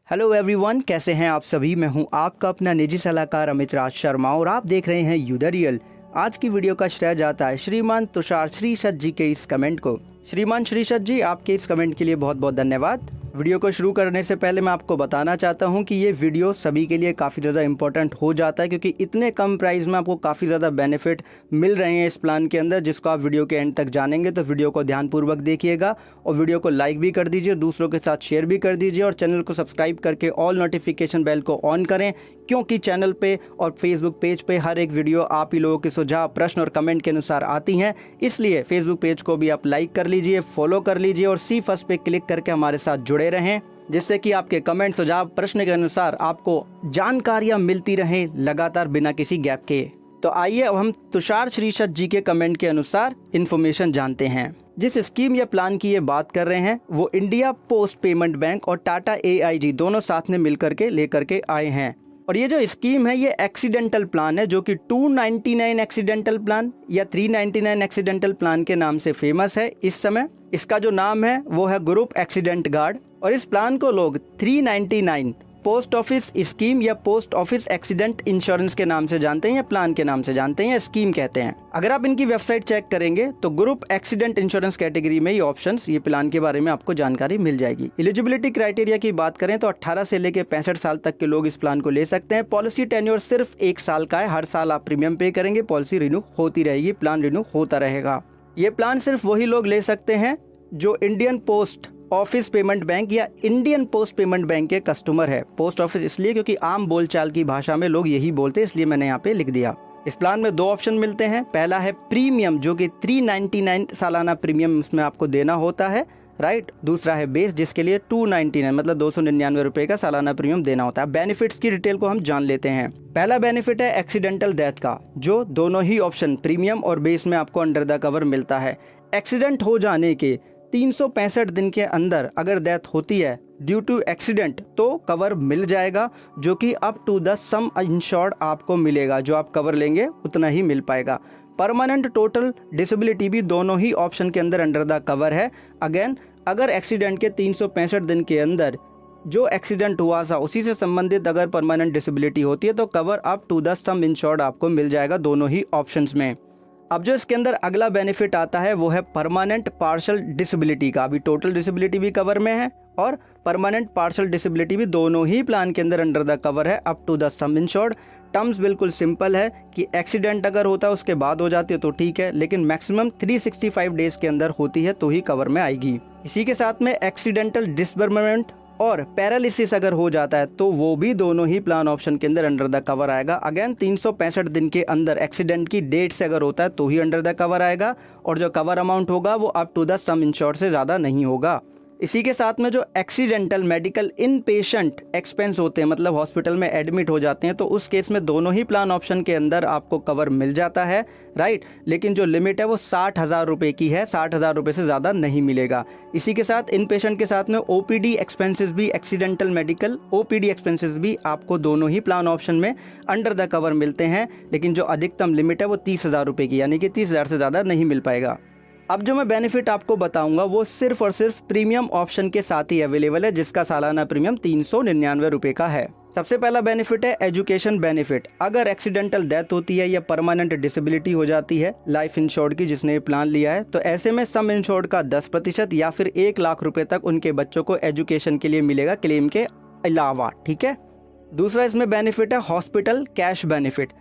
Hello everyone, कैसे हैं आप सभी। मैं हूं आपका अपना निजी सलाहकार अमित राज शर्मा और आप देख रहे हैं यू द रियल। आज की वीडियो का श्रेय जाता है श्रीमान तुषार श्रीसत जी के इस कमेंट को। श्रीमान श्रीसत जी, आपके इस कमेंट के लिए बहुत बहुत धन्यवाद। वीडियो को शुरू करने से पहले मैं आपको बताना चाहता हूं कि ये वीडियो सभी के लिए काफ़ी ज़्यादा इंपॉर्टेंट हो जाता है, क्योंकि इतने कम प्राइस में आपको काफ़ी ज़्यादा बेनिफिट मिल रहे हैं इस प्लान के अंदर, जिसको आप वीडियो के एंड तक जानेंगे। तो वीडियो को ध्यानपूर्वक देखिएगा और वीडियो को लाइक भी कर दीजिए, दूसरों के साथ शेयर भी कर दीजिए और चैनल को सब्सक्राइब करके ऑल नोटिफिकेशन बेल को ऑन करें, क्योंकि चैनल पे और फेसबुक पेज पे हर एक वीडियो आप ही लोगों के सुझाव, प्रश्न और कमेंट के अनुसार आती हैं। इसलिए फेसबुक पेज को भी आप लाइक कर लीजिए, फॉलो कर लीजिए और सी फर्स्ट पे क्लिक करके हमारे साथ जुड़े रहें, जिससे कि आपके कमेंट, सुझाव, प्रश्न के अनुसार आपको जानकारियां मिलती रहें लगातार बिना किसी गैप के। तो आइए अब हम तुषार श्रीसत जी के कमेंट के अनुसार इन्फॉर्मेशन जानते हैं। जिस स्कीम या प्लान की ये बात कर रहे हैं वो इंडिया पोस्ट पेमेंट बैंक और टाटा AIG दोनों साथ में मिलकर के लेकर के आए हैं। और ये जो स्कीम है ये एक्सीडेंटल प्लान है, जो कि 299 एक्सीडेंटल प्लान या 399 एक्सीडेंटल प्लान के नाम से फेमस है इस समय। इसका जो नाम है वो है ग्रुप एक्सीडेंट गार्ड, और इस प्लान को लोग 399 पोस्ट ऑफिस स्कीम या पोस्ट ऑफिस एक्सीडेंट इंश्योरेंस के नाम से जानते हैं, या प्लान के नाम से जानते हैं, या स्कीम कहते हैं। अगर आप इनकी वेबसाइट चेक करेंगे तो ग्रुप एक्सीडेंट इंश्योरेंस कैटेगरी में ये ऑप्शंस, ये प्लान के बारे में आपको जानकारी मिल जाएगी। एलिजिबिलिटी क्राइटेरिया की बात करें तो 18 से लेकर 65 साल तक के लोग इस प्लान को ले सकते हैं। पॉलिसी टेन्योर सिर्फ 1 साल का है, हर साल आप प्रीमियम पे करेंगे, पॉलिसी रिन्यू होती रहेगी, प्लान रिन्यू होता रहेगा। ये प्लान सिर्फ वही लोग ले सकते हैं जो Indian post office payment bank या इंडियन पोस्ट पेमेंट बैंक के कस्टमर है। पोस्ट ऑफिस इसलिए क्योंकि आम बोलचाल की भाषा में लोग यही बोलते हैं, इसलिए मैंने यहाँ पे लिख दिया। इस प्लान में 2 ऑप्शन मिलते हैं। पहला है प्रीमियम, जो कि 399 सालाना प्रीमियम इसमें आपको देना होता है, राइट। दूसरा है बेस, जिसके लिए 299 मतलब 299 रुपए का सालाना प्रीमियम देना होता है। बेनिफिट्स की डिटेल को हम जान लेते हैं। पहला बेनिफिट है एक्सीडेंटल डेथ का, जो दोनों ही ऑप्शन प्रीमियम और बेस में आपको अंडर द कवर मिलता है। एक्सीडेंट हो जाने के 365 दिन के अंदर अगर डेथ होती है ड्यू टू एक्सीडेंट तो कवर मिल जाएगा, जो कि up to the sum insured आपको मिलेगा। जो आप कवर लेंगे उतना ही मिल पाएगा। परमानेंट टोटल डिसेबिलिटी भी दोनों ही ऑप्शन के अंदर अंडर द कवर है। अगेन, अगर एक्सीडेंट के 365 दिन के अंदर जो एक्सीडेंट हुआ था उसी से संबंधित अगर परमानेंट डिसेबिलिटी होती है तो cover up to the sum insured आपको मिल जाएगा दोनों ही ऑप्शंस में। अब जो इसके अंदर अगला बेनिफिट आता है वो है परमानेंट पार्शियल डिसेबिलिटी का। अभी टोटल डिसेबिलिटी भी कवर में है और परमानेंट पार्शियल डिसेबिलिटी भी दोनों ही प्लान के अंदर अंडर द कवर है up to the sum insured. Terms बिल्कुल सिंपल है कि एक्सीडेंट अगर होता है उसके बाद हो जाती है तो ठीक है, लेकिन मैक्सिमम 365 डेज के अंदर होती है तो ही कवर में आएगी। इसी के साथ में एक्सीडेंटल डिसबर्मेंट और पैरालिसिस अगर हो जाता है तो वो भी दोनों ही प्लान ऑप्शन के अंदर अंडर द कवर आएगा। अगेन 365 दिन के अंदर एक्सीडेंट की डेट से अगर होता है तो ही अंडर द कवर आएगा, और जो कवर अमाउंट होगा वो up to the sum insured से ज़्यादा नहीं होगा। इसी के साथ में जो accidental medical inpatient expense होते हैं, मतलब हॉस्पिटल में एडमिट हो जाते हैं, तो उस केस में दोनों ही प्लान ऑप्शन के अंदर आपको कवर मिल जाता है, राइट। लेकिन जो लिमिट है वो 60,000 रुपये की है, 60,000 रुपये से ज़्यादा नहीं मिलेगा। इसी के साथ इन पेशेंट के साथ में OPD एक्सपेंसेस भी, एक्सीडेंटल मेडिकल OPD एक्सपेंसेस भी आपको दोनों ही प्लान ऑप्शन में अंडर द कवर मिलते हैं, लेकिन जो अधिकतम लिमिट है वो 30,000 रुपये की, यानी कि 30,000 से ज़्यादा नहीं मिल पाएगा। अब जो मैं बेनिफिट आपको बताऊंगा वो सिर्फ और सिर्फ प्रीमियम ऑप्शन के साथ ही अवेलेबल है, जिसका सालाना प्रीमियम 399 रुपये का है। सबसे पहला बेनिफिट है एजुकेशन बेनिफिट। अगर एक्सीडेंटल डेथ होती है या परमानेंट डिसेबिलिटी हो जाती है लाइफ इंश्योर्ड की जिसने ये प्लान लिया है, तो ऐसे में सम इंश्योर्ड का 10% या फिर 1 लाख रुपए तक उनके बच्चों को एजुकेशन के लिए मिलेगा क्लेम के अलावा, ठीक है। दूसरा इसमें बेनिफिट है हॉस्पिटल कैश बेनिफिट।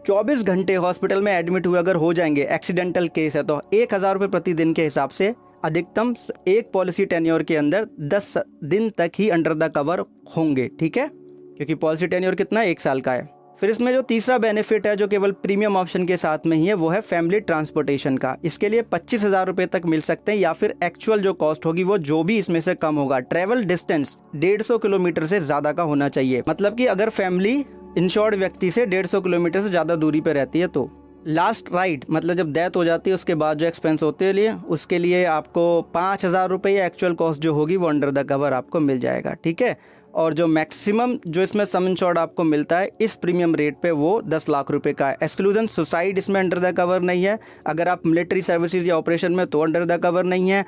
24 घंटे हॉस्पिटल में एडमिट हुए अगर हो जाएंगे, एक्सीडेंटल केस है, तो 1,000 रुपये प्रतिदिन के हिसाब से अधिकतम एक पॉलिसी टेन्योर के अंदर 10 दिन तक ही अंडर द कवर होंगे, ठीक है, क्योंकि पॉलिसी टेन्योर कितना है, 1 साल का है। फिर इसमें जो तीसरा बेनिफिट है जो केवल प्रीमियम ऑप्शन के साथ में ही है वो है फैमिली ट्रांसपोर्टेशन का। इसके लिए 25,000 रुपये तक मिल सकते हैं, या फिर एक्चुअल जो कॉस्ट होगी वो जो भी इसमें से कम होगा। ट्रेवल डिस्टेंस 150 किलोमीटर से ज़्यादा का होना चाहिए, मतलब कि अगर फैमिली इंश्योर्ड व्यक्ति से 150 किलोमीटर से ज़्यादा दूरी पर रहती है तो। लास्ट राइड मतलब जब डेथ हो जाती है उसके बाद जो एक्सपेंस होते हैं उसके लिए आपको 5,000 रुपये या एक्चुअल कॉस्ट जो होगी वो अंडर द कवर आपको मिल जाएगा, ठीक है। और जो मैक्सिमम जो इसमें सम इंश्योर्ड आपको मिलता है इस प्रीमियम रेट पे वो 10 लाख रुपए का है। एक्सक्लूजन सुसाइड इसमें अंडर द कवर नहीं है। अगर आप मिलिट्री सर्विसेज या ऑपरेशन में तो अंडर द कवर नहीं है।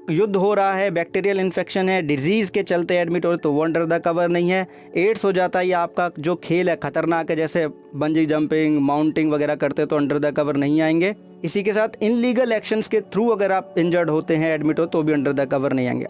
युद्ध हो रहा है, बैक्टीरियल इन्फेक्शन है, डिजीज़ के चलते एडमिट हो तो वो अंडर द कवर नहीं है। एड्स हो जाता है या आपका जो खेल है खतरनाक है, जैसे बंजी जंपिंग, माउंटिंग वगैरह करते हो तो अंडर द कवर नहीं आएंगे। इसी के साथ इनलीगल एक्शंस के थ्रू अगर आप इंजर्ड होते हैं, एडमिट हो तो भी अंडर द कवर नहीं आएंगे।